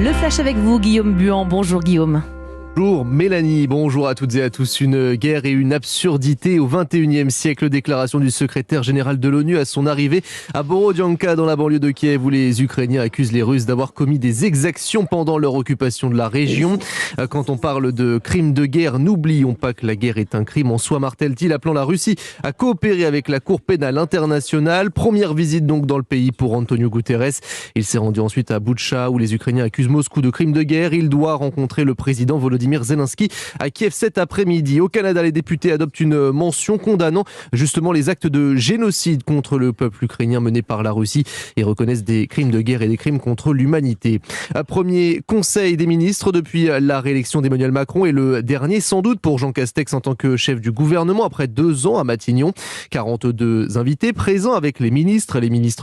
Le flash avec vous, Guillaume Buan. Bonjour Guillaume. Bonjour Mélanie, bonjour à toutes et à tous. Une guerre et une absurdité au XXIe siècle. Déclaration du secrétaire général de l'ONU à son arrivée à Borodianka dans la banlieue de Kiev où les Ukrainiens accusent les Russes d'avoir commis des exactions pendant leur occupation de la région. Quand on parle de crimes de guerre, n'oublions pas que la guerre est un crime en soi, martèle-t-il, appelant la Russie à coopérer avec la Cour pénale internationale. Première visite donc dans le pays pour Antonio Guterres. Il s'est rendu ensuite à Boutcha où les Ukrainiens accusent Moscou de crimes de guerre. Il doit rencontrer le président Volodymyr Zelensky à Kiev cet après-midi. Au Canada, les députés adoptent une mention condamnant justement les actes de génocide contre le peuple ukrainien menés par la Russie et reconnaissent des crimes de guerre et des crimes contre l'humanité. Premier conseil des ministres depuis la réélection d'Emmanuel Macron et le dernier sans doute pour Jean Castex en tant que chef du gouvernement après 2 ans à Matignon. 42 invités présents avec les ministres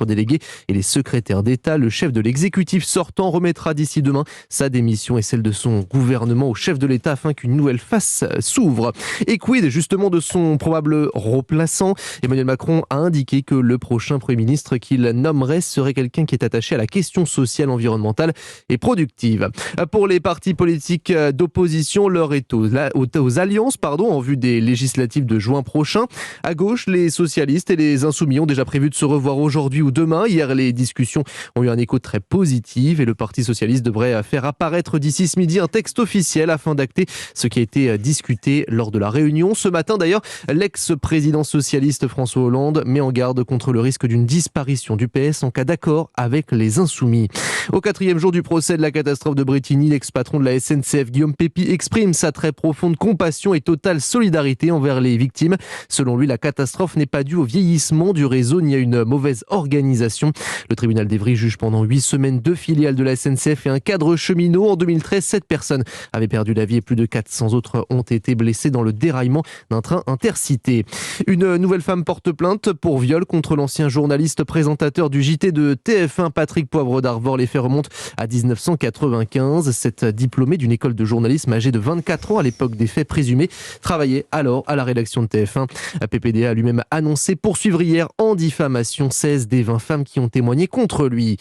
délégués et les secrétaires d'État. Le chef de l'exécutif sortant remettra d'ici demain sa démission et celle de son gouvernement au chef de l'État afin qu'une nouvelle phase s'ouvre. Et quid justement de son probable remplaçant? Emmanuel Macron a indiqué que le prochain Premier ministre qu'il nommerait serait quelqu'un qui est attaché à la question sociale, environnementale et productive. Pour les partis politiques d'opposition, l'heure est aux alliances en vue des législatives de juin prochain. À gauche, les socialistes et les insoumis ont déjà prévu de se revoir aujourd'hui ou demain. Hier, les discussions ont eu un écho très positif et le Parti socialiste devrait faire apparaître d'ici ce midi un texte officiel afin d'acter ce qui a été discuté lors de la réunion. Ce matin d'ailleurs, l'ex-président socialiste François Hollande met en garde contre le risque d'une disparition du PS en cas d'accord avec les Insoumis. Au 4e jour du procès de la catastrophe de Brétigny, l'ex-patron de la SNCF Guillaume Pépi exprime sa très profonde compassion et totale solidarité envers les victimes. Selon lui, la catastrophe n'est pas due au vieillissement du réseau ni à une mauvaise organisation. Le tribunal d'Evry juge pendant 8 semaines 2 filiales de la SNCF et un cadre cheminot. En 2013, 7 personnes avaient perdu la vie et plus de 400 autres ont été blessés dans le déraillement d'un train intercité. Une nouvelle femme porte plainte pour viol contre l'ancien journaliste présentateur du JT de TF1 Patrick Poivre d'Arvor. Les faits remontent à 1995. Cette diplômée d'une école de journalisme âgée de 24 ans à l'époque des faits présumés travaillait alors à la rédaction de TF1. PPDA a lui-même annoncé poursuivre hier en diffamation 16 des 20 femmes qui ont témoigné contre lui.